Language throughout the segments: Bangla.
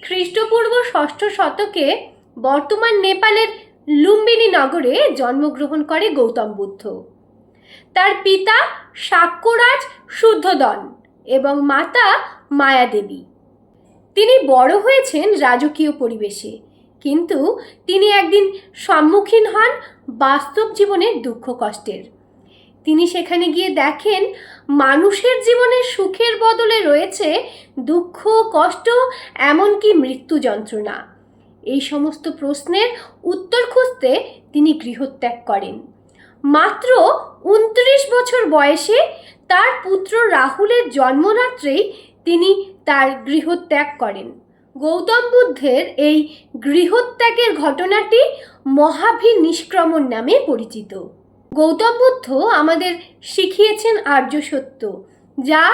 খ্রিস্টপূর্ব ষষ্ঠ শতকে বর্তমান নেপালের লুম্বিনী নগরে জন্মগ্রহণ করে গৌতম বুদ্ধ। তার পিতা শাক্যরাজ শুদ্ধোদন এবং মাতা মায়াদেবী। তিনি বড় হয়েছেন রাজকীয় পরিবেশে, কিন্তু তিনি একদিন সম্মুখীন হন বাস্তব জীবনের দুঃখ কষ্টের। তিনি সেখানে গিয়ে দেখেন মানুষের জীবনে সুখের বদলে রয়েছে দুঃখ, কষ্ট, এমনকি মৃত্যু যন্ত্রণা। এই সমস্ত প্রশ্নের উত্তর খুঁজতে তিনি গৃহত্যাগ করেন। মাত্র 29 বছর বয়সে তার পুত্র রাহুলের জন্মরাত্রেই তিনি তার গৃহত্যাগ করেন। গৌতম বুদ্ধের এই গৃহত্যাগের ঘটনাটি মহাভিনিষ্ক্রমণ নামে পরিচিত। গৌতম বুদ্ধ আমাদের শিখিয়েছেন আর্য সত্য, যা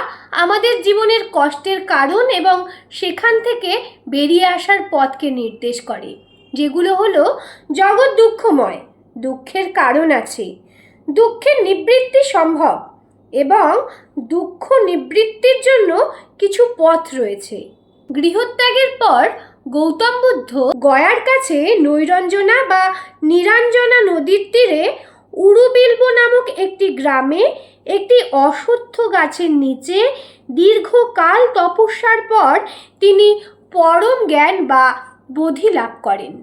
আমাদের জীবনের কষ্টের কারণ এবং সেখান থেকে বেরিয়ে আসার পথকে নির্দেশ করে, যেগুলো হলো জগৎ দুঃখময়, দুঃখের কারণ আছে, দুঃখের নিবৃত্তি সম্ভব এবং দুঃখ নিবৃত্তির জন্য কিছু পথ রয়েছে। গৃহত্যাগের পর গৌতম বুদ্ধ গয়ার কাছে নৈরঞ্জনা বা নিরঞ্জনা নদীর তীরে উরুবিল্ব নামক একটি গ্রামে একটি অশ্বত্থ গাছের নিচে দীর্ঘকাল তপস্যার পর তিনি পরম জ্ঞান বা বোধি লাভ করেন।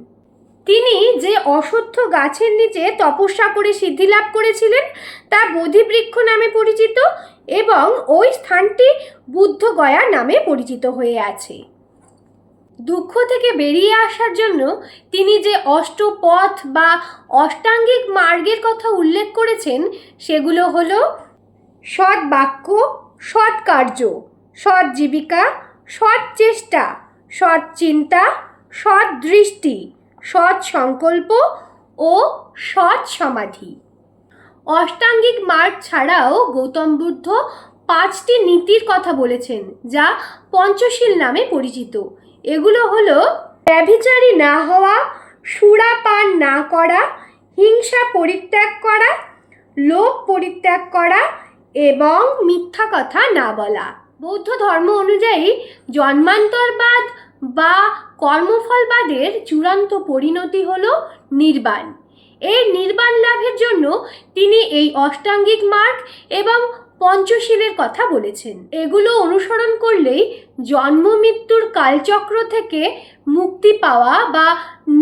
তিনি যে অশ্বত্থ গাছের নিচে তপস্যা করে সিদ্ধি লাভ করেছিলেন তা বোধিবৃক্ষ নামে পরিচিত এবং ওই স্থানটি বুদ্ধগয়া নামে পরিচিত হয়ে আছে। দুঃখ থেকে বেরিয়ে আসার জন্য তিনি যে অষ্টপথ বা অষ্টাঙ্গিক মার্গের কথা উল্লেখ করেছেন সেগুলো হলো সৎ বাক্য, সৎ কার্য, সৎ জীবিকা, সৎ চেষ্টা, সৎ চিন্তা, সৎ দৃষ্টি, সৎ সংকল্প ও সৎ সমাধি। অষ্টাঙ্গিক মার্গ ছাড়াও গৌতম বুদ্ধ 5টি নীতির কথা বলেছেন, যা পঞ্চশীল নামে পরিচিত। এগুলো হলো ব্যভিচারী না হওয়া, সুরাপান না করা, হিংসা পরিত্যাগ করা, লোভ পরিত্যাগ করা এবং মিথ্যা কথা না বলা। বৌদ্ধ ধর্ম অনুযায়ী জন্মান্তরবাদ বা কর্মফলবাদের চূড়ান্ত পরিণতি হলো নির্বাণ। এই নির্বাণ লাভের জন্য তিনি এই অষ্টাঙ্গিক মার্গ এবং পঞ্চশীলের কথা বলেছেন। এগুলো অনুসরণ করলেই জন্ম মৃত্যুর কালচক্র থেকে মুক্তি পাওয়া বা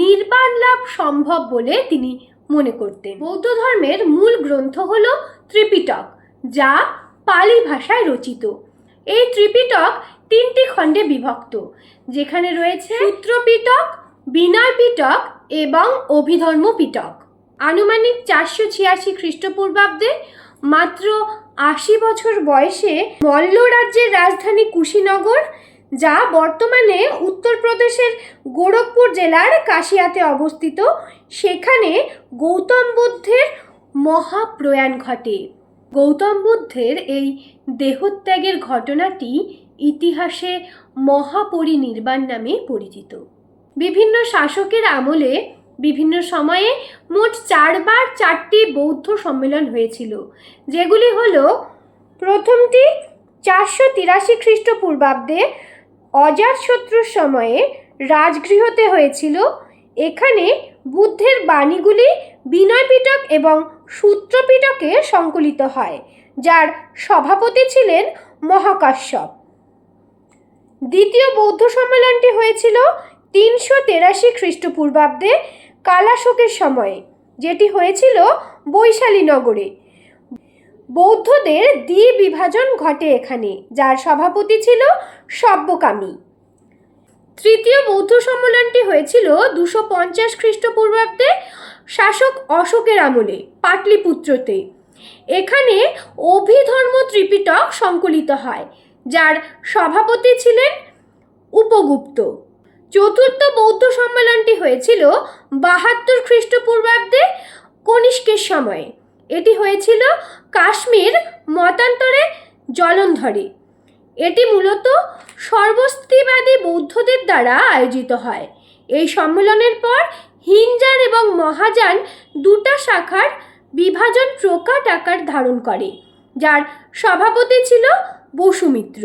নির্বাণ লাভ সম্ভব বলে তিনি মনে করতেন। বৌদ্ধ ধর্মের মূল গ্রন্থ হলো ত্রিপিটক, যা পালি ভাষায় রচিত। এই ত্রিপিটক 3টি খণ্ডে বিভক্ত, যেখানে রয়েছে সূত্র পিটক, বিনয় পিটক এবং অভিধর্ম পিটক। আনুমানিক 486 খ্রিস্টপূর্বাব্দে মাত্র 80 বছর বয়সে মল্ল রাজ্যের রাজধানী কুশীনগর, যা বর্তমানে উত্তরপ্রদেশের গোরখপুর জেলার কাশিয়াতে অবস্থিত, সেখানে গৌতম বুদ্ধের মহাপ্রয়াণ ঘটে। গৌতম বুদ্ধের এই দেহত্যাগের ঘটনাটি ইতিহাসে মহাপরিনির্বাণ নামে পরিচিত। বিভিন্ন শাসকের আমলে বিভিন্ন সময়ে মোট 4 বার 4টি বৌদ্ধ সম্মেলন হয়েছিল, যেগুলি হলো প্রথমটি 483 খ্রিস্টপূর্বাব্দে অজাতশত্রুর সময়ে রাজগৃহতে হয়েছিল। এখানে বুদ্ধের বাণীগুলি বিনয় পিটক এবং সূত্র পিটকে সংকলিত হয়, যার সভাপতি ছিলেন মহাকাশ্যপ। দ্বিতীয় বৌদ্ধ সম্মেলনটি হয়েছিল 383 খ্রিস্টপূর্বাব্দে কালাশোকের সময়ে, যেটি হয়েছিল বৈশালী নগরে। বৌদ্ধদের দ্বিবিভাজন ঘটে এখানে, যার সভাপতি ছিল সব্যকামী। তৃতীয় বৌদ্ধ সম্মেলনটি হয়েছিল 250 খ্রিস্টপূর্বাব্দে শাসক অশোকের আমলে পাটলিপুত্রতে। এখানে অভিধর্ম ত্রিপিটক সংকলিত হয়, যার সভাপতি ছিলেন উপগুপ্ত। চতুর্থ বৌদ্ধ সম্মেলনটি হয়েছিল 72 খ্রিস্টপূর্বাব্দে কনিষ্কের সময়ে। এটি হয়েছিল কাশ্মীর মতান্তরে জলন্ধরে। এটি মূলত সর্বস্তিবাদী বৌদ্ধদের দ্বারা আয়োজিত হয়। এই সম্মেলনের পর হিনজান এবং মহাযান 2টা শাখার বিভাজন প্রকাট আকার ধারণ করে, যার সভাপতি ছিল বসুমিত্র।